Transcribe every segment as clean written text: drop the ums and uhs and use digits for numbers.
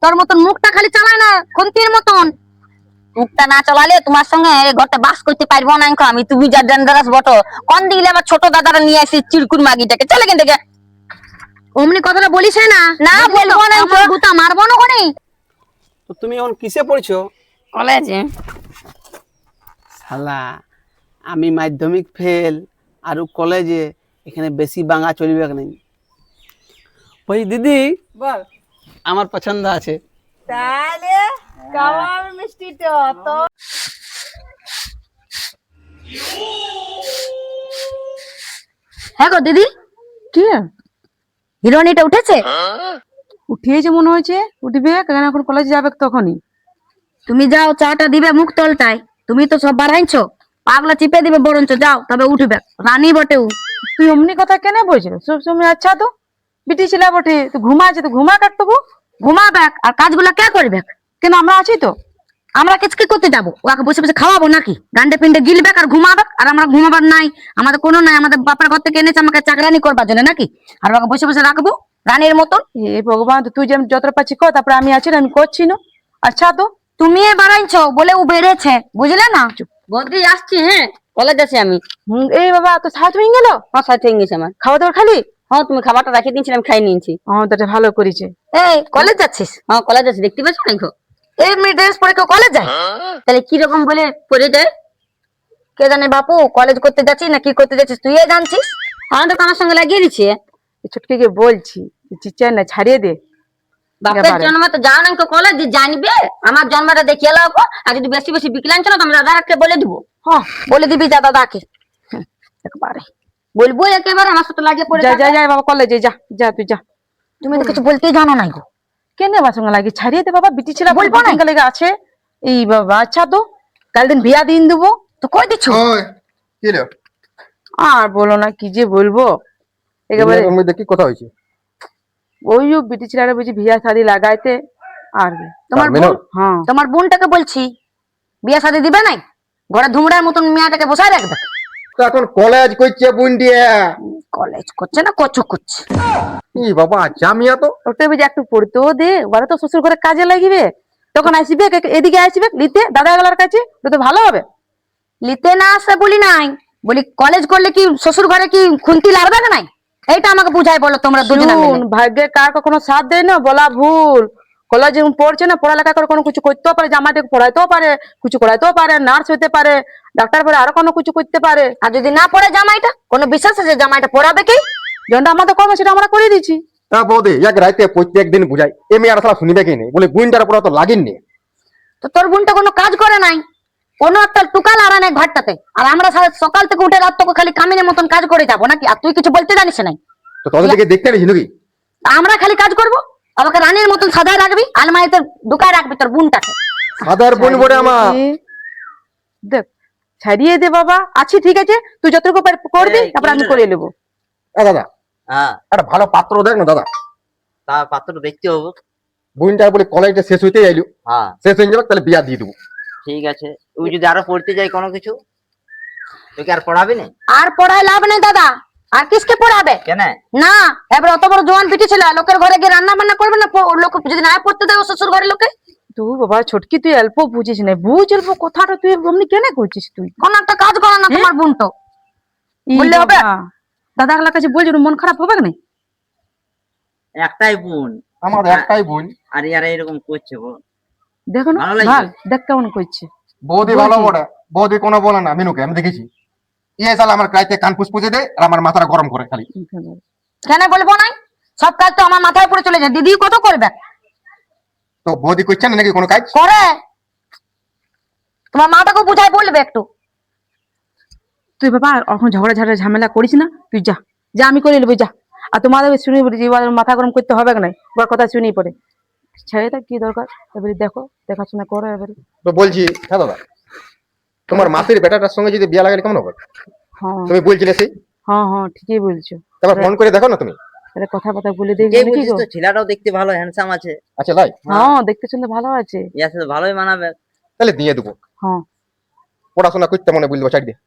তোর মতন মুখটা খালি চালায় না খুন্তির মতন। মুখটা না চালালে তোমার সঙ্গে ঘরটা বাস করতে পারবো না আমি। তুমি যা ডেঞ্জারাস বটো, কোন দিলে আমার ছোট দাদারা নিয়ে আসি চিরকুর মাগিটাকে, চলে কেন থেকে। অমনি কথাটা বলিস না। না বলবো না, গুতা মারবো না কোনি। তো তুমি এখন কিসে পড়ছো? কলেজে। শালা আমি মাধ্যমিক ফেল আর কলেজে, এখানে বেশি বাঙা চলবে না। ওই দিদি বল আমার পছন্দ আছে। তাহলে কাবাব মিষ্টিটা তো হ্যাঁ গো দিদি, কি হিরোইনিটা উঠেছে? উঠিয়েছে মনে হয়েছে, উঠবে কেন এখন কলেজে যাবে তখনই। তুমি যাও, চাটা দিবে মুখ তলটায়। তুমি তো সব বাড়াইছো, পাগলা চিপে দিবে বরঞ্চ। যাও তবে উঠবে, রানী বটেও। তুই অমনি কথা কেন বলছিল সব সময়? আচ্ছা তো বিটি ছিল বটে, তো ঘুমাচ্ছে তো ঘুমা কাটবো। ঘুমাবে আর কাজগুলা কে করবে? কেন আমরা আছি তো। আমরা কি করতে যাবো? ওকে বসে বসে খাওয়াবো নাকি? গান্ডে পিন্ডে গিলবে আর ঘুমাবে, আর আমরা ঘুমাবার নাই। আমাদের কোনো নাই, আমাদের বাপের ঘর থেকে এনেছে আমাকে চাকরানি করবার জন্য নাকি? আর ওকে বসে বসে রাখবো রানীর মতন? এ ভগবান, তো তুই যেমন যত পাচ্ছি কর, তারপরে আমি আছি না, আমি করছি না। আচ্ছা তো তুমি বাড়াইছো বলে ও বেড়েছে, বুঝলে না? বলতে আসছি, হ্যাঁ কলেজ আছি আমি। এই বাবা তো সাত হয়ে গেল। আমার সাথে হয়ে গেছে আমার খাওয়া দাওয়া খালি? হ্যাঁ, তুমি খাবারটা রাখিয়ে দিয়েছিলাম, খাই নিয়েছি। তো ভালো করেছে। এই কলেজ যাচ্ছিস? হ্যাঁ কলেজ আছি, দেখতে পাচ্ছ না? এই মেয়ে ড্রেস পরে কেউ কলেজ যায়? তাহলে কিরকম বলে পরে যায় কে জানে? বাপু কলেজ করতে যাচ্ছিস না কি করতে যাচ্ছিস তুই জানছিস? আমার তো আমার সঙ্গে লাগিয়ে দিচ্ছে। ছুটকে বলছি চিচাই না, ছাড়িয়ে দে। বাপের জন্ম তো জানো না কলেজ জানবে? আমার জন্মটা দেখিয়ে লাও। আর যদি বেশি বেশি বিকলাঞ্চ না, তুমি দাদাকে বলে দিব। হ্যাঁ বলে দিবি যা দাদাকে। একবারে বলবো, একেবারে আমার সাথে লাগিয়ে পড়ে যা যা যা বাবা, কলেজে যা, যা তুই যা। তুমি তো কিছু বলতেই জানো না গো। কেন আমার সঙ্গে লাগে? ছাড়িয়ে দে বাবা, বিটি ছিল বলবো না। লেগে আছে। এই বাবা আচ্ছা তো কাল দিন বিয়া দিন দেবো তো কই দিচ্ছ? আর বলো না, কি যে বলবো একেবারে। কি কথা হয়েছে? ওই বিটি ছেলেরা বুঝি বিয়া শাড়ি লাগাইতে। আর তোমার বোন? হ্যাঁ তোমার বোনটাকে বলছি বিয়ে শাদী দিবে নাই, ঘরে ধুমড়ার মতন মেয়েটাকে বসায় রাখবে। তো এখন কলেজ করছে বোন দিয়ে। কলেজ করছে না কচু করছে? ই বাবা জামিয়া তো ওটা বুঝি একটু পড়তেও দে, ওরা তো শ্বশুর ঘরে কাজে লাগিবে। তখন আসবে এদিকে আসবে নিতে দাদা গেলার কাছে, তো তো ভালো হবে। লিতে না আসে বলি নাই, বলি কলেজ করলে কি শ্বশুর ঘরে কি খুন্তি লাগবে না? নাই এইটা আমাকে বুঝাই বলো তোমরা দুজনে মিলে। শুন, ভাগ্যে কার কখনো সাথ দেয় না বলা ভুল। কলেজ যেমন পড়ছে না, পড়ালেখা করে কোনো কিছু করতেও পারে, জামাইটাকে পড়াইতেও পারে, কিছু করাইতেও পারে, নার্স হইতে পারে, ডাক্তার পরে আরো কোনো কিছু করতে পারে। আর যদি না পড়ে জামাইটা, কোনো বিশ্বাস আছে জামাইটা পড়াবে কি? যেটা আমাদের কর্ম সেটা আমরা করে দিচ্ছি। বৌদি এক রাইতে প্রত্যেক দিন বুঝাই, এমনি আর সালা শুনিবে কি নেই, বলে বুনটার পড়া তো লাগেননি। তো তোর বোনটা কোনো কাজ করে নাই, কোনো একটা টুকা লাড়া নাই ঘরটাতে। আর আমরা সকাল থেকে উঠে রাত তোকে খালি কামিনের মতন কাজ করে যাবো নাকি? আর তুই কিছু বলতে জানিস নাই? তো তোদের দিকে দেখতে নিস নাকি? আমরা খালি কাজ করব, আমাকে রানীর মতন সাদায় রাখবি, আলমারিতে ঢুকায় রাখবি তোর বোনটাকে। সাদার বোন বলে আমার। দেখ ছাড়িয়ে দে বাবা, আছি ঠিক আছে, তুই যতটুকু করবি তারপর আমি করে নেবো। দাদা হ্যাঁ, একটা ভালো পাত্র দেখ না দাদা। তা পাত্র দেখতে হবে। বোনটার বলে কলেজটা শেষ হইতে আইলো, হ্যাঁ শেষ হয়ে যাবে তাহলে বিয়া দিয়ে দেবো। ঠিক আছে, তুই যদি আরো পড়তে যাই কোনো কিছু, তোকে আর পড়াবি না? আর পড়ায় লাভ নেই দাদা, আর কিসকে পড়াবে? কেন? না, এবার অত বড় জোয়ান পিটি ছিল, লোকের ঘরে গিয়ে রান্না বান্না করবে না? লোক যদি না পড়তে দেয় শ্বশুর ঘরের লোকে। তুই বাবা ছটকি, তুই অল্প বুঝিস না, বুঝ অল্প কথাটা, তুই অমনি কেন করছিস? তুই কোন একটা কাজ করে না তোমার বোন, তো বললে হবে? দাদা গেলার কাছে বলছি, মন খারাপ হবে না? একটাই বোন, আমার একটাই বোন, আর ইয়ারা এরকম করছে গো। দেখো না ভালো লাগছে? ভাল, দেখ কেমন করছে। বৌদি ভালো বড়, বৌদি কোনো বলে না মিনুকে, আমি দেখেছি। ইয়ে সালা আমার কাইতে কান ফুসফুসে দেয় আর আমার মাথাটা গরম করে খালি। কেন বলবো নাই? সব কাজ তো আমার মাথায় পড়ে চলে যায়, দিদি কত করবে? তো বৌদি করছে না নাকি কোনো কাজ? করে, তোমার মাটাকে বুঝাই বলবে একটু। তুই বাবা এখন ঝগড়া ঝাড়া ঝামেলা করিস না, তুই যা যা, আমি করে নেবো যা। আর তোমাদের শুনি মাথা গরম করতে হবে না, ওর কথা শুনি পরে ছেড়ে থাক, কি দরকার? এবারে দেখো, দেখাশোনা করো এবারে। তো বলছি হ্যাঁ দাদা, তোমার মাসির বেটাটার সঙ্গে যদি বিয়া লাগালে কেমন হবে? হ্যাঁ তুমি বলছিলে সেই, হ্যাঁ হ্যাঁ ঠিকই বলছো। তারপর ফোন করে দেখো না তুমি। তাহলে কথা বলে দেখি কে নাকি বলছিস? গো? তো ছেলেটাও দেখতে ভালো, হ্যান্ডসাম আছে। আচ্ছা লাই, হ্যাঁ দেখতে শুনতে ভালো আছে। ইয়ার সাথে ভালোই মানাবে। তাহলে দিয়ে দেবো। হ্যাঁ পড়াশোনা করতে মনে বলবো চাই দিয়ে।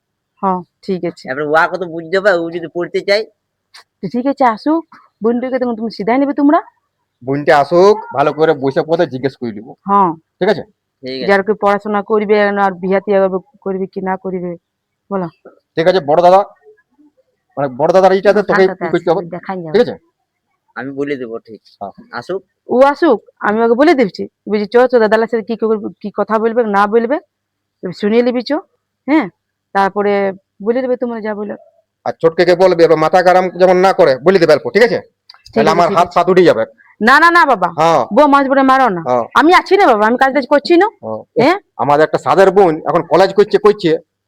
হ্যাঁ ঠিক আছে, এবার ওয়া কত বুঝতে হবে, ও যদি পড়তে চাই। তো ঠিক আছে আসুক, বোনটাকে তখন তুমি সিধাই নেবে তোমরা। বোনটা আসুক, ভালো করে বসে পথে জিজ্ঞেস করে নিব, হ্যাঁ ঠিক আছে? ঠিক আছে যার কি পড়াশোনা করবে আর বিহাতি করবে কি না করবে বলো। ঠিক আছে বড় দাদা, মানে বড় দাদার ইটাতে তোকে কি করতে হবে, দেখাই ঠিক আছে? আমি বলে দেবো ঠিক হ্যাঁ। আসুক ও আসুক, আমি ওকে বলে দিচ্ছি বুঝি, চো চো দাদার সাথে কি কথা বলবে না বলবে শুনিয়ে নিবি চো। হ্যাঁ, তারপরে বলে দেবে তোমরা যা বলে। আর ছোটকে বলবে এবার মাথা গরম যেমন না করে বলে দেবে অল্প, ঠিক আছে? তাহলে আছে, আমার ঠিক হাত আছে। ফাত উঠে যাবে। না না না বাবা, হ্যাঁ বউ মাছ পরে মারো না, হ্যাঁ আমি আছি না বাবা, আমি কাজ টাজ করছি না। হ্যাঁ। হ্যাঁ, আমাদের একটা সাদের বোন এখন কলেজ করছে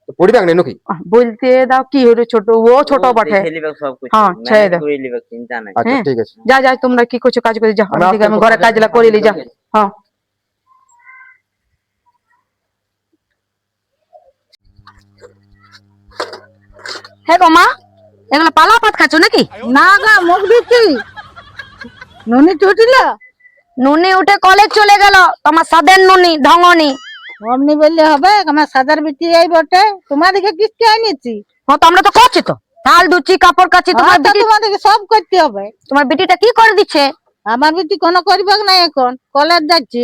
তো পড়বে না নাকি? বলতে দাও কি হলো, ছোট ও ছোট ও বটে। দেখে নিবে সব কিছু হ্যাঁ, ছেড়ে ম্যানেজ দাও। করে নিবে, চিন্তা নাই। আচ্ছা হ্যাঁ। ঠিক আছে। যা যা তোমরা কি করছো কাজ করে যাও, আমি আমি আসছি, ঘরে কাজলা করে নি যা। হ্যাঁ হে গো মা, এগুলো পালা পাত খাচ্ছ নাকি? না গা মুখ দিচ্ছি, নুনি টুটিল নুনি উঠে কলেজ চলে গেল, তোমার সাদের নুনি ঢঙ্গনি। অমনি বললে হবে, আমার সাদার বিটি এই বটে, তোমাদেরকে কিস্তি আনিয়েছি। হ্যাঁ তো আমরা তো করছি তো, চাল ধুচ্ছি কাপড় কাচ্ছি। তোমার বিটি, তোমাদেরকে সব করতে হবে। তোমার বিটিটা কি করে দিচ্ছে? আমার বিটি কোনো করবে না, এখন কলেজ যাচ্ছি।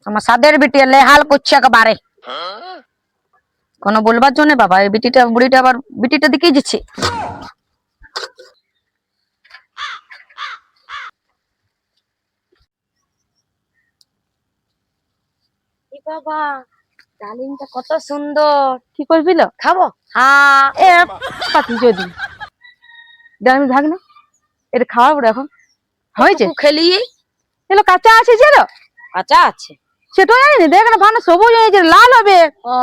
তোমার সাদের বিটি লেহাল করছে একেবারে, কোনো বলবার জন্য বাবা। এই বিটিটা বুড়িটা আবার বিটিটা দিকেই যাচ্ছে। বাবা ডালিমটা কত সুন্দর, কি করবি লো? খাবো? হ্যাঁ। এ পাতি যদি আমি থাক না, এটা খাওয়াবো রে এখন। হয়েছে খেলি এলো কাঁচা আছে যে লো, আচ্ছা আছে। সেটা জানি দেখ না, ভালো সবুজ হয়েছে, লাল হবে। ও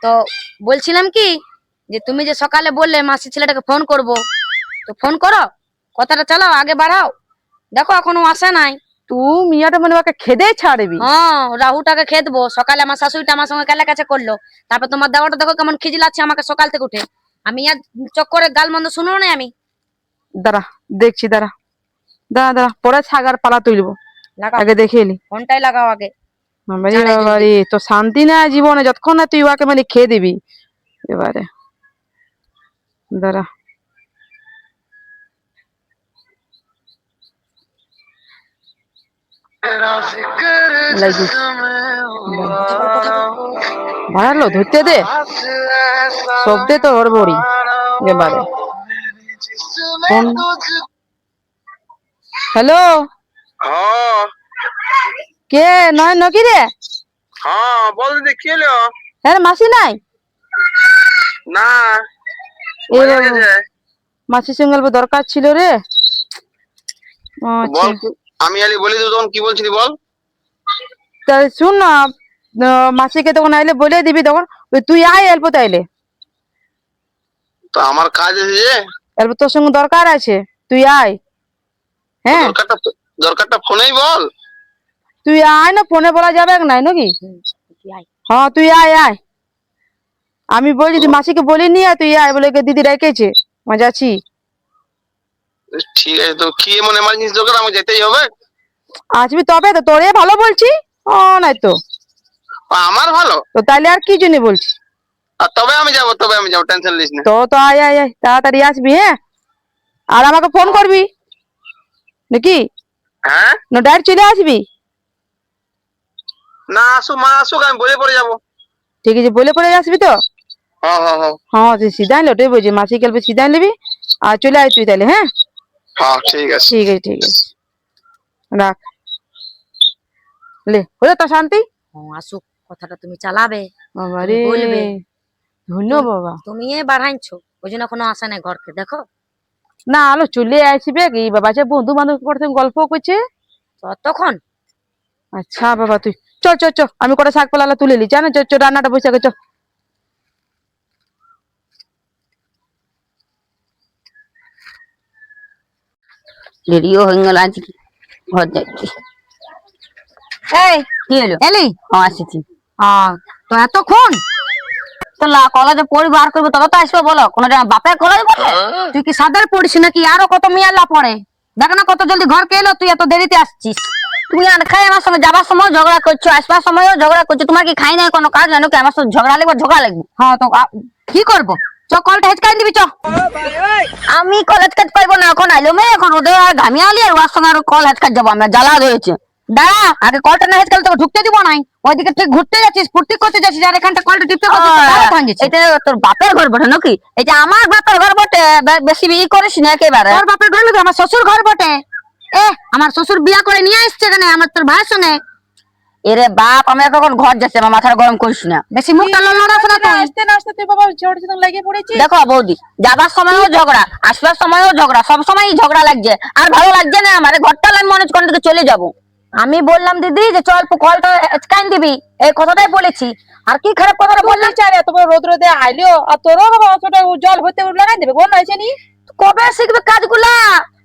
তো বলছিলাম কি, যে তুমি যে সকালে বললে মাসি ছেলেটাকে ফোন করব, তো ফোন করো, কথাটা চালাও, আগে বাড়াও। দেখো এখনো আসে নাই। তুই মিয়াটা মানে ওকে খেদে ছাড়বি। হ্যাঁ, রাহুটাকে খেদবো। সকালে আমার শাশুড়িটা আমার সঙ্গে কেলা কাছে করলো, তারপর তোমার দেওয়াটা দেখো কেমন খিজিলাচ্ছে আমাকে সকাল থেকে উঠে। আমি আর চক্করে গাল মন্দ শুনো না আমি। দাঁড়া দেখছি, দাঁড়া দাঁড়া দাঁড়া, পরে ছাগার পালা তুলবো, লাগাও আগে দেখে এলি। ফোনটাই লাগাও আগে। বাবারে বাবারে, তো শান্তি না জীবনে যতক্ষণ না তুই ওকে মানে খেয়ে দিবি। এবারে দাঁড়া, ভাড়ালো ধরতে দে, শব্দে তো ওর বড়ি। এবারে হ্যালো, হ্যাঁ কে নয় নকি রে? হ্যাঁ বল দিদি কি হলো? হ্যাঁ মাসি নাই? না এই মাসির সঙ্গে অল্প দরকার ছিল রে। বল, আমি আলি বলি তখন কি বলছিলি বল। তা শুন না, মাসিকে তখন আইলে বলে দিবি, তখন তুই আয় অল্প তাইলে, তো আমার কাজ আছে যে, অল্প তোর সঙ্গে দরকার আছে, তুই আয়। হ্যাঁ দরকারটা ফোনেই বল। তুই আয় না, ফোনে বলা যাবে নাই নাকি? হ্যাঁ তুই আয় আয়, আমি বলছি তুই মাসিকে বলি নি, তুই আয় বলে দিদি রেখেছে, মজা আছি। ঠিক আছে, তো কি এমন এমার্জেন্সি দরকার আমাকে যেতেই হবে? আসবি তবে তো, তোরে ভালো বলছি। ও নাই তো আমার ভালো তো তাইলে আর কি জন্য বলছি। আর তবে আমি যাবো, টেনশন নিস না। তো তো আয় আয় আয়, তাড়াতাড়ি আসবি। হ্যাঁ, আর আমাকে ফোন করবি নাকি, হ্যাঁ না ডাইরেক্ট চলে আসবি? না আসুক, মা আসুক, আমি বলে পড়ে যাবো। ঠিক আছে, বলে পড়ে আসবি তো। হ্যাঁ হ্যাঁ হ্যাঁ হ্যাঁ তুই সিধাই লোটে বলছি, মাসি গেলবে সিধাই নিবি আর চলে আয় তুই তাহলে। হ্যাঁ হ্যাঁ ঠিক আছে। ঠিক আছে ঠিক আছে, রাখ লে, হলো তো শান্তি? আসুক, কথাটা তুমি চালাবে। বাবারে বলবে। ধন্য বাবা। তুমি বাড়াইছো, ওই জন্য কোনো আসে নাই ঘরকে। দেখো না আলো চলে আসবে কি বাবা, সে বন্ধু বান্ধব পড়তে গল্প করছে তখন। আচ্ছা বাবা, তুই চ চ চ, আমি কটা শাক পালা তুলে নি, জানো চ চ, রান্নাটা বসে চ। দেরিও হয়ে গেল আজকে, ঘর যাচ্ছি। এই কি হলো? এলি? আসেছি। তো এতক্ষণ তো কলেজে পড়ি বার করবো তবে তো আসবো, বলো? কোনো বাপের কলেজ বলে? তুই কি সাদের পড়িস নাকি? আরো কত মিয়াল্লা পড়ে, দেখ না কত জলদি ঘর কে এলো, তুই এত দেরিতে আসছিস। তুমি আর খাই আমার সঙ্গে যাবার সময় ঝগড়া করছো, আসবার সময়ও ঝগড়া করছো। তোমার কি খাই নাই কোনো কাজ, জানো কি আমার সঙ্গে ঝগড়া লাগবে? ঝগড়া লাগবে। হ্যাঁ তো কি করবো? কলটা হেঁচকাই দিবি চ। আমি কল হেঁচকাতে পারবো না, এখন আইলো মেয়ে, এখন ওদের আর ঘামিয়ে আলি আর ওর সঙ্গে আর কল হেঁচকাতে যাবো আমরা, জ্বালা রয়েছে। দাঁড়া, আগে কলটা না হেঁচকালে তোকে ঢুকতে দিব নাই। ওইদিকে তুই ঘুরতে যাচ্ছিস, ফুর্তি করতে যাচ্ছিস, আর এখানটা কলটা টিপতে করছিস। এটা তোর বাপের ঘর বটে নাকি? এটা আমার বাপের ঘর বটে, বেশি ই করিস না একেবারে। তোর বাপের ঘর নাকি? আমার শ্বশুর ঘর বটে। আমার শ্বশুর বিয়া করে নিয়ে আসছে এখানে আমার তোর ভাইয়ের সঙ্গে। এরে বাপ, আমি এখন ঘর যাচ্ছি, আমার মাথাটা গরম করিস না, বেশি মুখটা লড়াস না তুই। আসতে না আসতে তুই বাবা ঝড় ঝড় লাগিয়ে পড়েছিস। দেখো বৌদি, যাবার সময়ও ঝগড়া, আসবার সময়ও ঝগড়া, সব সময়ই ঝগড়া লাগছে, আর ভালো লাগছে না আমার। ঘরটা আমি মনে হচ্ছে দিকে চলে যাবো। আমি বললাম দিদি যে চল কলটা হেঁচকাই দিবি, এই কথাটাই বলেছি। আর কি খারাপ কথাটা বললাম? চারে তোমার রোদ রোদে আইলো আর তোরও বাবা অতটা জল হতে লাগাই দেবে, গন্ধ হয়েছে নি। কবে শিখবে কাজগুলা?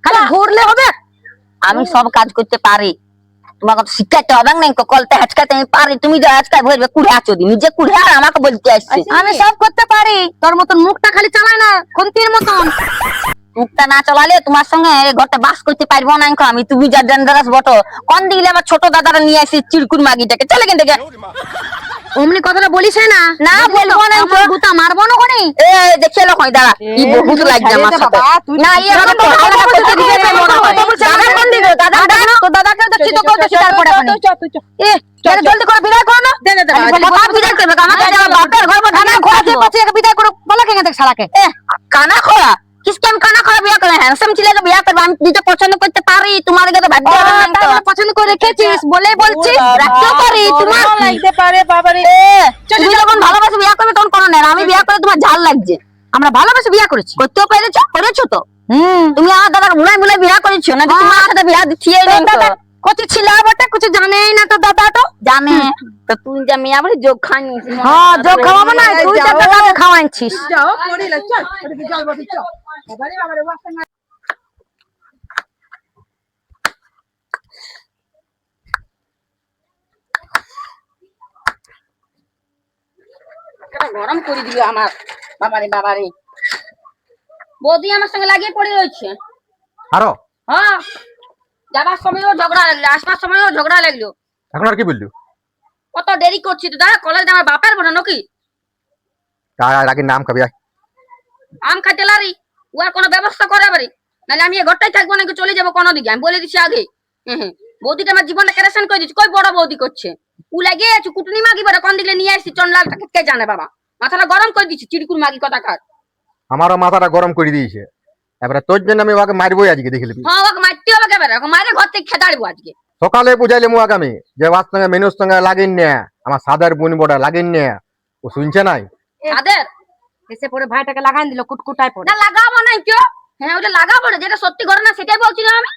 খালি ঘুরলে হবে? আমি সব কাজ করতে পারি, তোমাকে তো শিখাইতে হবে না। কলটা হেঁচকাইতে আমি পারি, তুমি যে হেঁচকাই ভরবে কুড়ে আছো, নিজে কুড়ে আর আমাকে বলতে আসছে। আমি সব করতে পারি, তোর মতন মুখটা খালি চালাই না খুন্তির মতন। মুখটা না চালালে তোমার সঙ্গে এই ঘরটা বাস করতে পারবো না আমি। তুমি যা ডেঞ্জারাস বটো, কোন দিলে আমার ছোট দাদারা নিয়ে আসি চিরকুর মাগিটাকে, চলে কেন থেকে। অমনি কথাটা বলিস না। না বলবো না, গুতা মারবো না কোনি। এ দেখে লো কই, দাঁড়া, ই বহুত লাগছে আমার সাথে। না ই এরকম কথা করতে দিতে মনে হয়। দাদা কোন দিকে? দাদা তো দাদাকে দেখছি তো কত কি তারপরে কোনি। এ চল জলদি করে বিদায় করো না। বাপ বিদায় করবে, আমাকে বাপের ঘর বড় না খোঁজে পাচ্ছে, বিদায় করো বলা কেন দেখ শালাকে। কানা খোয়া কিসকে আমি কানা খোয়া বিয়া করে? হ্যান্ডসাম ছেলেকে বিয়া করবে, আমি নিজে পছন্দ করতে পারি, তোমার কাছে ভাগ্য হবে না। তো পছন্দ করে রেখেছিস বলেই বলছিস, রাখতেও পারি। তোমার লাগতে পারে বাবারে। তুমি যখন ভালোবাসে বিয়া করবে তখন কোনো না, আমি বিয়া করে তোমার ঝাল লাগছে। আমরা ভালোবাসে বিয়া করেছি, করতেও করেছো তো। তুমি আমার দাদাকে ভুলাই ভুলাই বিয়া করেছো না? তোমার সাথে বিয়া দিচ্ছিই না। কত ছিল বটে, কিছু জানেই না তো দাদা। তো জানে তো তুই যা মেয়া বলে যোগ খাইনি। হ্যাঁ যোগ খাওয়াবো না, তুই যা দাদাকে খাওয়াইছিস। যাও পড়িলা, চল ওদিকে জল বসি, চল বাবারে বাবারে ওয়াসা না। গরম করে দিল আমার। বাবারে বাবারে, বৌদি আমার সঙ্গে লাগিয়ে পড়ে রয়েছে। আরো হ্যাঁ, যাবার সময়ও ঝগড়া লাগলো, আসবার সময়ও ঝগড়া লাগলো। এখন আর কি বললি? কত দেরি করছি তো দাদা, কলেজ আমার বাপের বোন নাকি? তার আগে নাম খাবি। আম খাইতে লারি, ও আর কোনো ব্যবস্থা করে পারি নাহলে আমি এই ঘরটাই থাকবো নাকি চলে যাবো কোনো দিকে, আমি বলে দিচ্ছি আগে। বৌদিটা আমার জীবনটা কেরেশন করে দিচ্ছি। কই বড় বৌদি করছে উ লাগিয়ে আছো কুটুনি মাগি বলে, কোন দিকে নিয়ে আসছি চন্ডালটাকে কে জানে বাবা। মাথাটা গরম করে দিচ্ছি, চিড়কুর মাগি কথা কার। আমারও মাথাটা গরম করে দিয়েছে, এবারে তোর জন্য আমি ওকে মারবই আজকে, দেখে নিবি। হ্যাঁ ওকে মারতে হবে একেবারে, ওকে মারে ঘর থেকে খেদাড়বো আজকে। সকালে বুঝাইলে মু আগামী যে ওর সঙ্গে মেনুর সঙ্গে লাগিন না, আমার সাদার বোন বড়া লাগিন না, ও শুনছে নাই। তাদের এসে পরে ভাইটাকে লাগাই দিল কুটকুটায় পড়ে। না লাগাবো না কেউ। হ্যাঁ ওটা লাগাবো না, যেটা সত্যি ঘটনা সেটাই বলছি না আমি।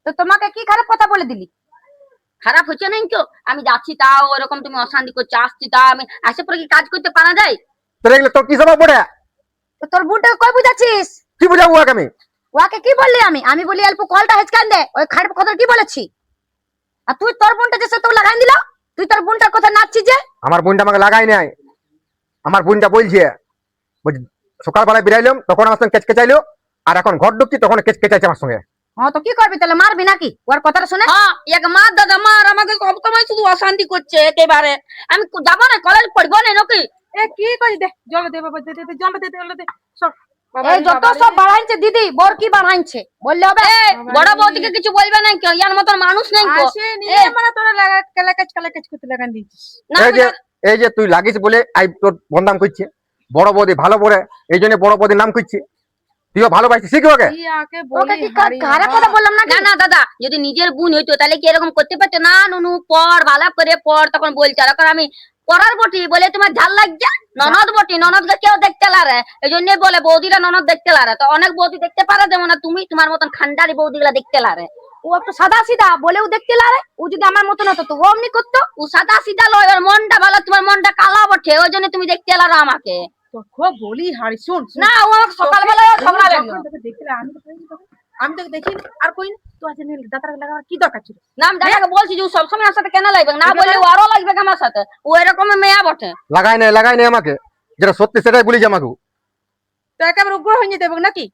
তো তোমাকে কি খারাপ কথা বলে দিলি? খারাপ হচ্ছে না কেউ, আমি যাচ্ছি তাও ওরকম তুমি অশান্তি করছো, আসছি তা আমি আসে পরে কি কাজ করতে পারা যায়? তোর এগুলো তোর কি স্বভাব পড়ে? তো তোর বোনটাকে কই বুঝাচ্ছিস? কি বুঝাবো আগামী? ওকে কি বললি? আমি বলি অল্প কলটা হেঁচকান দে, ওই খারাপ কথা কি বলেছি? আর তুই তোর বোনটা যে তো লাগাই দিল, তুই তোর বোনটার কথা নাচছিস যে। আমার বোনটা আমাকে লাগাই নাই, আমার বোনটা বলছে সকালবেলায় বেরাইলাম তখন আমার সঙ্গে কেচকেচাইলো, আর এখন ঘর ঢুকছি তখন কেচকেচাইছে আমার সঙ্গে। হ্যাঁ তো কি করবি তাহলে, মারবি নাকি ওর কথাটা শুনে? হ্যাঁ এক মার দাদা মার, আমাকে সব সময় শুধু অশান্তি করছে একেবারে। আমি যাবো না, কলেজ পড়বো না নাকি? এ কি করি দে, জল দে বাবা, দে দে জল দে, জল দে সব। এই যত সব বাড়াইছে দিদি, বর কি বাড়াইছে বললে হবে? বড় বৌদিকে কিছু বলবে না কেউ, ইয়ার মতন মানুষ নেই তো। আসে নিয়ে মানে তোরা কালাকাচ করে লাগান দিয়েছিস। না এই যে তুই লাগিস বলে আই তোর বদনাম করছে, বড় বৌদি ভালো পড়ে এই জন্য বড় বৌদির নাম করছে। তুইও ভালোবাসিস, শিখবি ওকে। ওকে কি খারাপ কথা বললাম না? না না দাদা, যদি নিজের বোন হইতো তাহলে কি এরকম করতে পারতো? না নুনু পড় ভালো করে পড়, তখন বলছে। আর এখন আমি পড়ার বটি বলে তোমার ঝাল লাগছে, ননদ বটি, ননদকে কেউ দেখতে লারে, এই জন্য বলে বৌদিরা ননদ দেখতে লারে। তো অনেক বৌদি দেখতে পারে, যেমন তুমি তোমার মতন খান্ডারি বৌদি গুলা দেখতে লারে। ও একটু সাদা সিধা বলেও দেখতে লারে, ও যদি আমার মতন হতো তো ও অমনি করতো। ও সাদা সিধা লয়, ওর মনটা ভালো, তোমার মনটা কালা বটে, ওই জন্য তুমি দেখতে লারো আমাকে। তো খুব বলি হাড়ি শুন না ও সকালবেলা ঝগড়া লাগলো। আমি তোকে দেখি আর কই না, তো আজ দাদার লাগা কি দরকার ছিল? না আমি দাদাকে বলছি যে ও সবসময় আমার সাথে কেন লাগবে, না বললে ও আরো লাগবে আমার সাথে, ও এরকম মেয়া বটে। লাগাই নাই আমাকে, যেটা সত্যি সেটাই বলিস আমাকে। তো একেবারে উগ্র হয়ে যেতে হবে নাকি?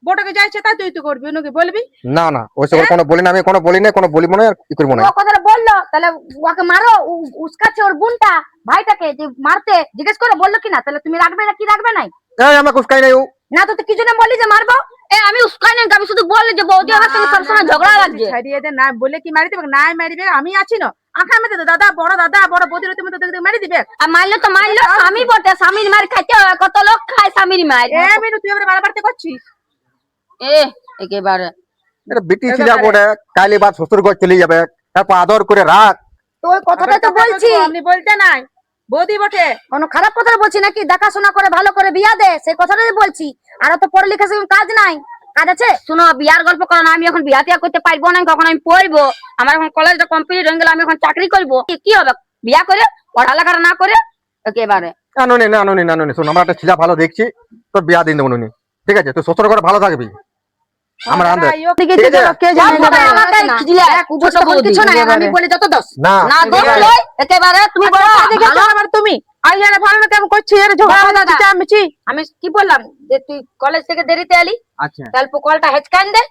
বড়কে যাইছে তাই তুই তো করবি, নাকি বলবি? না না ওইসব কোনো বলি না, আমি কোনো বলি না, কোনো বলিব না, আর কি করবো না। ও কথাটা বললো তাহলে ওকে মারো, উস্কাচ্ছে ওর বোনটা ভাইটাকে যে মারতে জিজ্ঞেস করে বললো কিনা, তাহলে তুমি রাখবে না কি রাখবে নাই? এই আমাকে উস্কাই নাই ও। না তো তুই কি জন্য বললি যে মারবো? আমি উস্কাই নাই, আমি শুধু বললি যে বৌদি আমার সঙ্গে সবসময় ঝগড়া লাগছে। ছাড়িয়ে দে না বলে কি মারি দিবে? নাই মারি দিবে, আমি আছি না। আঁকা মেতে দাদা বড় বৌদির তুমি তো দেখতে মারি দিবে। আর মারলে তো মারলো, স্বামী বটে, স্বামীর মার খাইতে হয়, কত লোক খায় স্বামীর মার। মিনু তুই এবারে বাড়াবাড়ি করছিস। একেবারে এটা বেটি ছিল বটে, কাইলে বাদ শ্বশুর ঘর চলে যাবে, তারপর আদর করে রাখ। তো ওই কথাটাই তো বলছি। আপনি বলতে নাই বৌদি বটে। কোনো খারাপ কথা বলছি নাকি? দেখাশোনা করে ভালো করে বিয়া দে, সেই কথাটাই বলছি। আর তো পড়ালেখা সেরকম কাজ নাই, কাজ আছে? শোনো, বিয়ার গল্প করো না, আমি এখন বিয়া টিয়া করতে পারবো না, কখন আমি পড়বো, আমার এখন কলেজটা কমপ্লিট হয়ে গেলে আমি এখন চাকরি করবো, কি হবে বিয়া করে, পড়ালেখা না করে? একেবারে আনুনি শোন, আমরা একটা ছেলে ভালো দেখছি, তোর বিয়া দিন দেবো নুনি। ঠিক আছে, তুই শ্বশুর ঘরে ভালো থাকবি, আমরা আনতে। কে ঠিক আছে? জানে বাবা, আমাকে খিজিলে, ছোট বৌদি। কিছু নাই, আমি বলি যত দোষ। না না দোষ লয়, একেবারে তুমি বলো ভালো। আবার তুমি আই জানে ভালো না কেমন করছিস? এর ঝগড়া দাদা, হচ্ছে চামচি। আমি কি বললাম যে তুই কলেজ থেকে দেরিতে এলি, আচ্ছা অল্প কলটা হেঁচকান দে,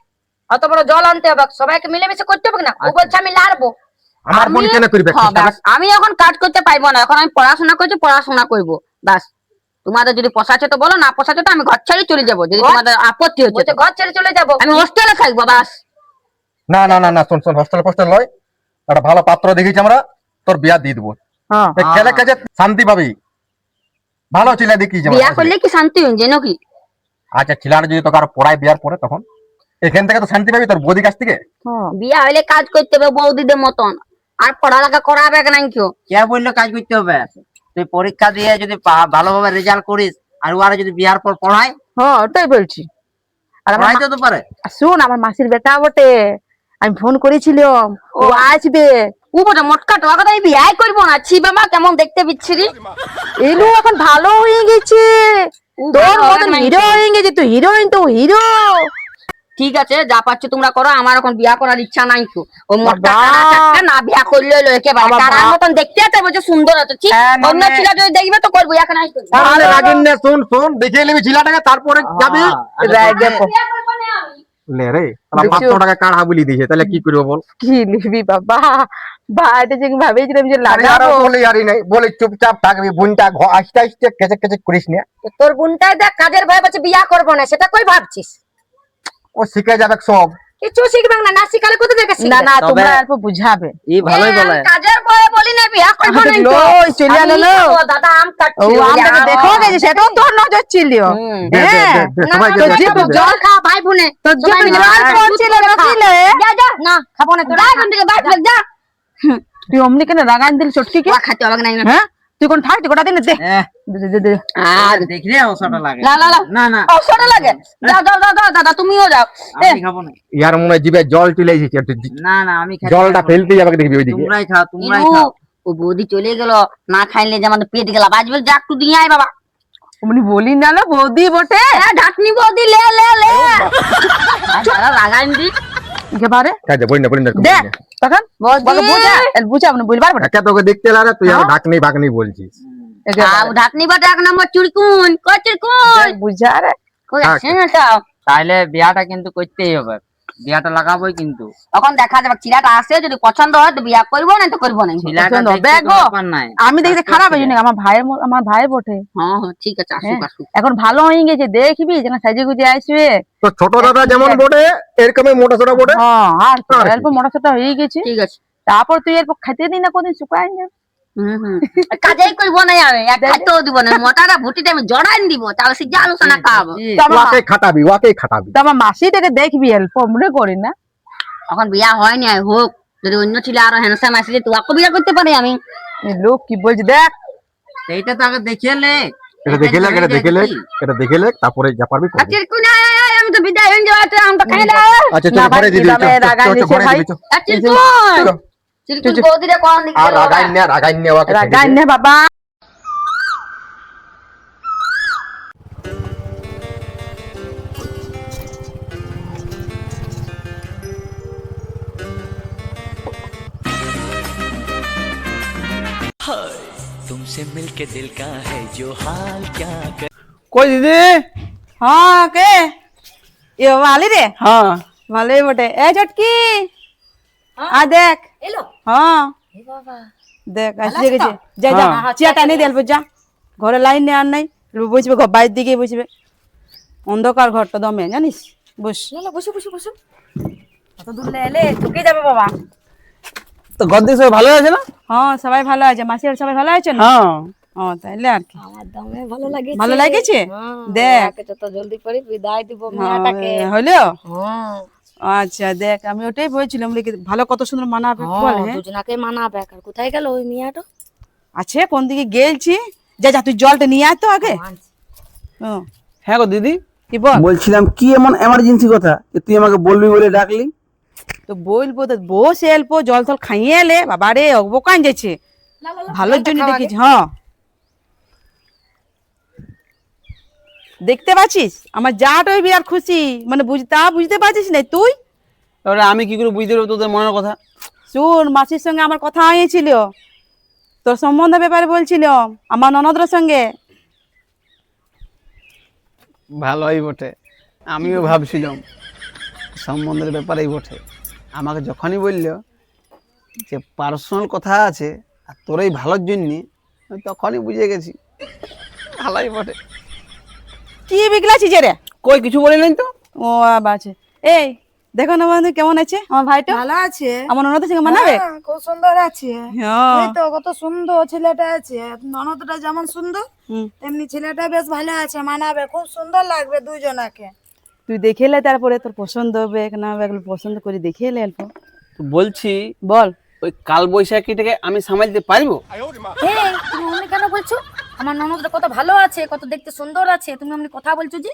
অত বড় জল আনতে হবে, সবাইকে মিলেমিশে করতে হবে না। ও বলছে আমি লাড়বো। আমার বোন কেন করবে? হ্যাঁ, ব্যাস, আমি এখন কাজ করতে পারবো না, এখন আমি পড়াশোনা করছি, পড়াশোনা করবো ব্যাস। তোমাদের যদি পোষাচ্ছে তো বলো, না পোষাচ্ছে তো আমি ঘর ছেড়ে চলে যাবো, যদি তোমাদের আপত্তি হচ্ছে বলছে তো। ঘর ছেড়ে চলে যাবো। আমি হোস্টেলে থাকবো ব্যাস। না শোন, হোস্টেল ফোস্টেল নয়, একটা ভালো পাত্র দেখেছি আমরা, তোর বিয়া দিয়ে দেবো। হ্যাঁ খেলে কাজে শান্তি পাবি, ভালো ছেলে দেখিছি বিয়া করলে কি শান্তি জানো কি? আচ্ছা, ছেলেটা যদি তোকে আরো পড়ায় বিয়ার পরে, তখন এখান থেকে তো শান্তি পাবি তোর বৌদির কাছ থেকে। বিয়া হইলে কাজ করতে হবে বৌদিদের মতন, আর পড়ালেখা করাবে না কেউ। কে বললো কাজ করতে হবে? তুই পরীক্ষা দিয়ে যদি ভালোভাবে রেজাল্ট করিস, আর ওরা যদি বিয়ার পর পড়ায়, হ্যাঁ ওটাই বলছি। আর আমার পড়াইতে তো পারে। শুন, আমার মাসির বেটা বটে, আমি ফোন করেছিলাম, ও আসবে। ও বটে মোটকা টোয়া কথা, আমি বিয়াই করবো না। ছি বাবা, কেমন দেখতে বিচ্ছিরি। এলু এখন ভালো হয়ে গেছে, তোর মতন হিরো হয়ে গেছে। তুই হিরোইন তো হিরো। ঠিক আছে, যা পাচ্ছ তোমরা করো, আমার এখন বিয়া করার ইচ্ছা নাই তো। ওই মোটকা বাবা। কানা চাকরা না বিয়া করলে হলো একেবারে। বাবা। তার মতন দেখতে আছে, বলছে সুন্দর আছে। ঠিক, হ্যাঁ, অন্য মানে- ছেলে যদি দেখবে তো করবো, এখন আই করবো। তাহলে রাগিন না, শোন দেখে নিবি ছেলেটাকে, তারপরে যাবি। বিয়া করবো না আমি। লে রে, 500 টাকা কাড়া বলি দিয়েছে, তাহলে কি করবো বল? কি লিখবি বাবা? ভাইটা যে ভাবেছিলাম যে আরে আর লাগাবো। বলি আরই নাই, বলে চুপচাপ থাকবি, বোনটা আস্তে আস্তে কেচে কেচে করিস না। তো তোর বোনটাই দেখ কাজের ভয় বলছে বিয়া করবো না, সেটা কই ভাবছিস? ও শিখে যাবে সব। কিছু শিখবে না, না শিখালে কোথা থেকে না শিখবে? না, তবে- তোমরা অল্প বুঝাবে। ই ভালোই আমি বলে। কাজের ভয়ে বলি না বিয়া করবো না তো। ওই চলে আমি এলো। খাবো, দাদা আম ও কাটছিল। আমটাকে দেখো গেছে, সেটাও তোর নজর ছিল। হুম। দে, দে, দে, দে, না, সবাইকে না, দে, না, দে, দে। জল খা ভাই বোনে। তোর যে সবাই মিলে জল খা। পড়ছিল বুঝলে? যা যা, না খাবো না তোরা যা এখান থেকে, বাইরে থেকে যা। তুই অমনি কেন রাগান দিল চটকিকে? ওয়া খাইতে হবে না। হ্যাঁ তুই কোন থাকতি গোটা দিন? দে দে, দে, দে। আর দেখলে অসাটা লাগে। না না না, না না অসুবিধা লাগে। যাও যাও যাও যাও, দাদা তুমিও যাও। আমি খাবো না। ইয়ার মনে হয় জিভে জল চলে এসেছে, একটু না না আমি খাই। জলটা ফেলতে যাবে দেখবি ওইদিকে। তোমরাই খাও, তোমরাই ইনু, খাও। ও বৌদি চলে গেল, না খাইলে যে আমাদের পেট গেলা বাজবে, যা একটু দিয়ে আয় বাবা। অমনি বলি না লো বৌদি বটে। ঢাকনি বৌদি লে লে লে। দাদা লাগাইন দি। একেবারে কাজে বই না দেখ তখন বৌদি। বুঝা বুঝা মানে বলবার বটে। একা তোকে দেখতে লাগে, তুই আবার ঢাকনি বাকনি বলছিস। আও ঢাকনি বাটা এক নম্বর চুরকুন, কই চুরকুন। বুঝা রে। কই থাক। আছে না তাও। তাইলে বিয়াটা কিন্তু করতেই হবে, বিয়াটা লাগাবোই কিন্তু। তখন দেখা যাবে, ছেলেটা আসে, যদি পছন্দ হয় তো বিয়া করবো না তো করবো না। ছেলেটা পছন্দ হবে দেখতে কোনো গো। ব্যাপার নাই। আমি দেখতে খারাপ হয়েছি না, আমার ভাই বটে। হ্যাঁ হ্যাঁ ঠিক আছে, আসুক হ্যাঁ। আসুক। এখন ভালো হয়ে গেছে, দেখবি যেন সাজে গুজে আসবে। তো ছোট দাদা যেমন বটে, এরকমই মোটা সোটা বটে। হ্যাঁ আর আর কি? অল্প মোটাসোটা হয়ে গেছে। ঠিক আছে। তারপর তুই এরপর খেতে দিই না, কোনদিন শুকাই যাবে। কাজেই করবো না আমি, এক খাইতেও দিব না। মোটাটা ভুটিটা আমি জড়াইন দিব, তাহলে সে যে আলোচনা খাবো। তো আমার ওয়াকে খাটাবি, ওয়াকে খাটাবি। তো আমার মাসিটাকে দেখবি অল্প মনে করি না। এখন বিয়া হয়নি, আর হোক। যদি অন্য ছিল আরো হ্যান্ডসাম আসলে তো ওকে বিয়া করতে পারি আমি। এই লোক কি বলছে দেখ। এইটা তো আগে দেখিয়ে লে। এটা দেখে লে, এটা দেখে লে, এটা দেখে লে, তারপরে যা পারবি করবি। আচ্ছা কোন আমি তো বিদায় হয়ে যাওয়া, তো আমি তো খাই না। আচ্ছা না চল ভাই, ঘরে দিবি, গ্রামে রাগাই দিছে ভাই। আচ্ছা কোন চিরকুন বৌদিরে কোন দিকে আর রাগাইন না ওয়াকে রাগাই না বাবা। तुमसे मिलके दिल का है जो हाल क्या कर কই দিদি? হ্যাঁ কে এ ভালি রে? হ্যাঁ ভালোই বটে। এ চটকি আ দেখ। এলো হ্যাঁ এ বাবা দেখ আসছে গেছে। যা যা হ্যাঁ। চেয়ারটা এনে দে অল্প, যা ঘরে লাইন নেই আর নাই। বসবে বাইরের দিকে বসবে, অন্ধকার ঘরটা দমে জানিস। বস, বসো বসো বসো। কত দূর এলে ঢুকে যাবে বাবা। তো ঘর দিয়ে সবাই ভালো আছে না? হ্যাঁ সবাই ভালো আছে, মাসির সবাই ভালো আছে না? হ্যাঁ। ও তাইলে আর কি, আমার দমে ভালো লাগেছে। ভালো লাগেছে? দেখ যত জলদি করে বিদায় দিব হ্যাঁ, মেয়েটাকে। হলো। হ্যাঁ আচ্ছা দেখ, আমি ওটাই বলছিলাম বলে কি ভালো, কত সুন্দর মানাবে বল। হ্যাঁ দুজনাকে মানাবে। আর কোথায় গেল ওই মেয়েটা? আছে কোন দিকে গেলছি। যা যা তুই জলটা নিয়ে আয় তো আগে। ও, হ্যাঁ গো দিদি, কি বল? বলছিলাম কি এমন এমার্জেন্সি কথা যে তুই আমাকে বলবি বলে ডাকলি? তো বলবো তো, বস অল্প জল টল খাইয়ে এলে, বাবা রে অবকান যাচ্ছে, ভালোর জন্য ডেকেছি। হ্যাঁ দেখতে পাচ্ছিস আমার যাটাই বিরাট খুশি, মানে বুঝতে পারছিস না তুই? এবারে আমি কি করে বুঝতে পারবো তোদের মনের কথা? শুন, মাসির সঙ্গে আমার কথা হয়েছিল, তোর সম্বন্ধ ব্যাপারে বলছিল আমার ননদের সঙ্গে। ভালোই বটে, আমিও ভাবছিলাম সম্বন্ধের ব্যাপারেই বটে। আমাকে যখনই বললো যে পার্সোনাল কথা আছে আর তোর এই ভালোর জন্যে, আমি তখনই বুঝে গেছি ভালোই বটে। কি বিগলাছিস রে? কই কিছু বলি নাই তো। ও বাছে, এই দেখো না বন্ধু কেমন আছে আমার ভাইটা? ভালো আছে। আমার ননদের সঙ্গে মানাবে? হ্যাঁ, খুব সুন্দর আছে। হ্যাঁ এই তো কত সুন্দর ছেলেটা আছে। ননদটা যেমন সুন্দর হুম। তেমনি ছেলেটা বেশ ভালো আছে, মানাবে, খুব সুন্দর লাগবে দুজনাকে। তুই দেখে এলে, তারপরে তোর পছন্দ হবে না হবে এগুলো পছন্দ করে দেখে এলে অল্প। তো বলছি বল। ওই কাল বৈশাখীটাকে আমি সামালতে পারবো? এই তুমি অমনি কেন বলছো? আমার ননদটা কত ভালো আছে, কত দেখতে সুন্দর আছে, তুমি অমনি কথা বলছো যে?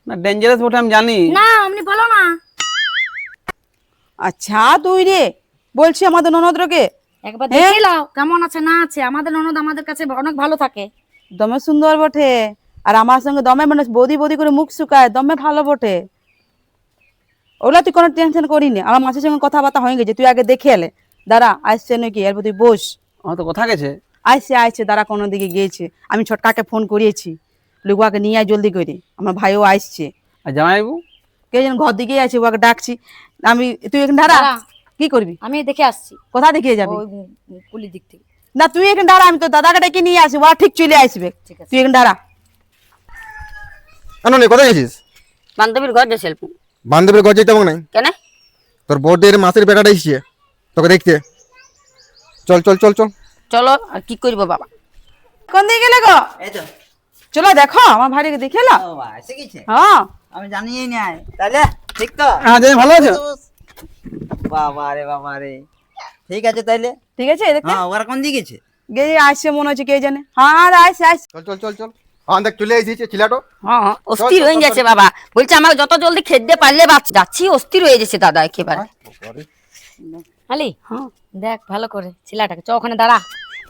না ডেঞ্জারাস বটে আমি জানি। না অমনি বলো না। আচ্ছা তুই রে বলছি আমাদের ননদকে একবার দেখে নাও কেমন আছে না আছে। আমাদের ননদ আমাদের কাছে অনেক ভালো থাকে। দমে সুন্দর বটে, আর আমার সঙ্গে দমে মানে বদি বদি করে মুখ শুকায়, দমে ভালো বটে। ওগুলা তুই কোনো টেনশন করিনি, আমার মাসির সঙ্গে কথাবার্তা হয়ে গেছে, তুই আগে দেখে এলে। দাঁড়া আসছে নাকি, এরপর তুই বস। আমার তো কথা গেছে। আসছে দাঁড়া, কোনো দিকে গিয়েছে, আমি ছোটকাকে ফোন করিয়েছি, লুকুয়াকে নিয়ে আয় জলদি করে, আমার ভাইও আসছে। আর জামাইবাবু? কে যেন ঘর দিকেই আছে, ওকে ডাকছি আমি। তুই এখানে দাঁড়া। দাঁড়া। কি করবি? আমি দেখে আসছি কোথা দেখিয়ে যাবি? ওই কুলি দিক থেকে। না তুই এখানে দাঁড়া, আমি তো দাদাকে ডেকে নিয়ে আসি, ওরা ঠিক চলে আসবে। ঠিক আছে। তুই এখানে দাঁড়া। আনন্দ কোথায় গেছিস? বান্ধবীর ঘর যে সেলফি। বান্ধবীর ঘর যেতে হবে না, কেন? তোর বড়দের মাসের বেটাটা এসছে তোকে দেখতে। চল চল চল চল। চলো, আর কি করবো বাবা। কোন দিকে গেলে গো? এই তো চলো দেখো আমার ভাইকে দেখে এলো। ও বাবা, এসে গেছে। হ্যাঁ আমি জানিই নাই তাহলে। ঠিক তো? হ্যাঁ জামাই ভালো আছো? বাবা রে ঠিক আছে তাইলে। ঠিক আছে দেখতে হ্যাঁ ওরা কোন দিকে গেছে? গিয়ে আসছে মনে হচ্ছে, কে জানে। হ্যাঁ আসছে। চল চল চল চল। হ্যাঁ দেখ চলে এসেছে ছেলেটা। হ্যাঁ অস্থির হয়ে গেছে বাবা, বলছে আমাকে যত জলদি খেতে পারলে যাচ্ছি। অস্থির হয়ে গেছে দাদা একেবারে। আলি দেখ ভালো করে ছেলেটাকে। চ ওখানে দাঁড়া।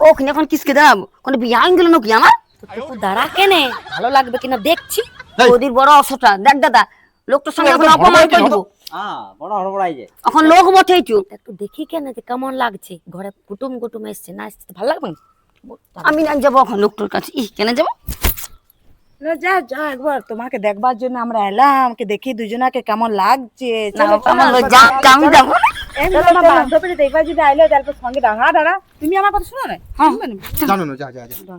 ওখানে এখন কিসকে দাঁড়াবো? কোনো বিয়ে আইন গেল নাকি আমার? তুই দাঁড়া কেনে, ভালো লাগবে কিনা দেখছি। ওদের বড় অসটা দেখ দাদা, লোকটার সঙ্গে এখন অপমান করে দিব। হ্যাঁ বড় হড়বড়াই যে। এখন লোক বটেইছু। একটু দেখি কেন যে কেমন লাগছে। ঘরে কুটুম কুটুম এসছে না, এসছে ভালো লাগবে না? আমি না যাবো এখন লোকটার কাছে। কেন যাবো? যা যা একবার তোমাকে দেখবার জন্য আমরা এলাম, আমাকে দেখি দুজনাকে কেমন লাগছে। না চলো, আমার চলো, যা আমি যাবো না। এমনি আমার বান্ধবীরা দেখবার যদি আইলে তারপর সঙ্গে দাঁড়া। তুমি আমার কথা শোনো না? জানো না, যা যা যা।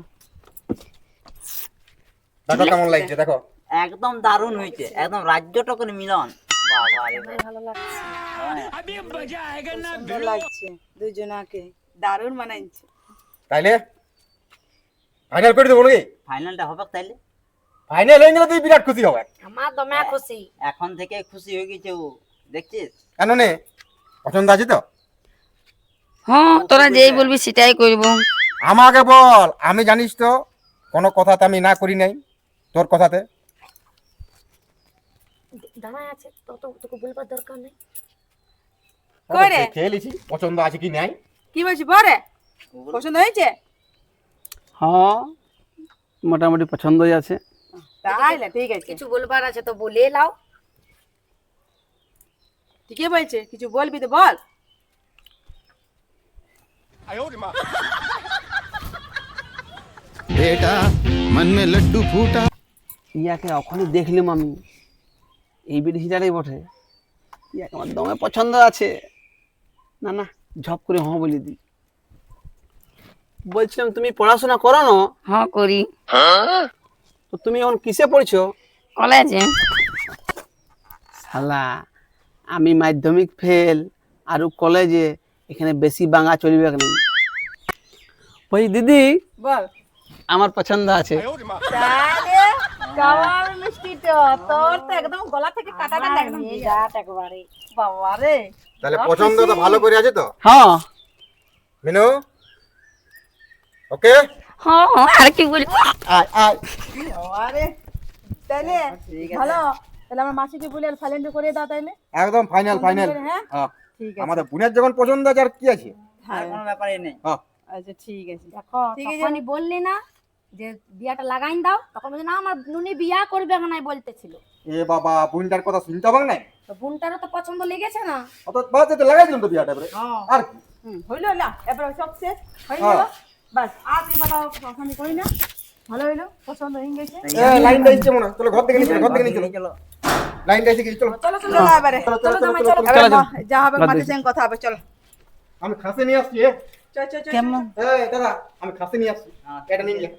দেখো কেমন লাগছে দেখো। একদম দারুণ হয়েছে, একদম রাজ্যটকের মিলন। বাবা রে সুন্দর লাগছে দুজনাকে, দারুণ মানাইছে। তাইলে ফাইনাল করে দেবো নাকি? ফাইনালটা হবে তাইলে। ফাইনাল হয়ে গেলে তুই বিরাট খুশি হবে। আমার দমে খুশি। এখন থেকে খুশি হয়ে গেছে ও, দেখছিস? কেন নে, পছন্দ আছে তো? হ্যাঁ তোরা যেই বলবি সেটাই করবো। আমাকে বল, আমি জানিস তো কোনো কথাতে আমি না করি নাই তোর কথাতে। দাঁড়ায় আছে তো, তোকে বলবার দরকার নেই। কই রে? খেয়ে লিছি পছন্দ আছে কি নাই। কি বলছিস বরে? পছন্দ হয়েছে? হ্যাঁ মোটামুটি পছন্দই আছে। তাইলে ঠিক আছে, কিছু বলবার আছে তো বলে লাও। ঠিকই বলছে, কিছু বলবি তো বল। बेटा मन में लड्डू फूटा। ইয়াকে ওখানে দেখলাম আমি, এই বিদেশিটারই বটে। ইয়াকে আমার দমে পছন্দ আছে। না না ঝপ করে হ্যাঁ বলে দিই। বলছিলাম তুমি পড়াশোনা করো না? হ্যাঁ করি। তো তুমি এখন কিসে পড়ছো? কলেজে। শালা আমি মাধ্যমিক ফেল আর ও কলেজে, এখানে বেশি বাঙা চলবে না। ওই দিদি বল আমার পছন্দ আছে। তাহলে কাওয়ার মিষ্টি তো তোর তো একদম গলা থেকে কাটাটা একদম বিরাট একবারে বাবা রে। তাহলে পছন্দ তো ভালো করে আছে তো হ্যাঁ মিনু? ওকে, হ্যাঁ আর কি বলি, আয় আয়। বাবা রে তাহলে ভালো, তাহলে আমার মাসিকে বলে আর ফাইনাল করে দাও তাইলে। একদম ফাইনাল ফাইনাল। হ্যাঁ হ্যাঁ, ঠিক আছে। আমাদের বোনের যখন পছন্দ আছে আর কি আছে। আর কোনো ব্যাপারই নেই। হ্যাঁ, আচ্ছা ঠিক আছে। দেখো তখনই বললি না যে বিয়াটা লাগাইন দাও, তখন বলছে না আমার নুনি বিয়া করবে না বলতেছিল। এ বাবা বোনটার কথা শুনতে হবে না? তো বোনটারও তো পছন্দ লেগেছে না। অত বাদ তো লাগাই দিলাম তো বিয়াটা এবারে। আর কি? হইলো না এবার সব শেষ হয়ে হ্যাঁ। গেল, বাস আর তুই বাবা অশান্তি করি না। ভালো হইলো, পছন্দ হয়ে গেছে। লাইনটা দিচ্ছে মনে হয়। চলো ঘর থেকে নিয়ে চলো, ঘর থেকে নিয়ে চলো। লাইনটা এসে গেছে, চলো। চলো চলো এবারে চলো, চলো চলো, জামাই চলো, চলো, চলো, এবার চলো। যা হবে বাদ মাটির দিচ্ছি। সঙ্গে কথা হবে, চলো। আমি খাসি নিয়ে আসছি। চল চল চল কেমন? এই দাদা, আমি খাসি নিয়ে আসছি। এটা নিয়ে যা।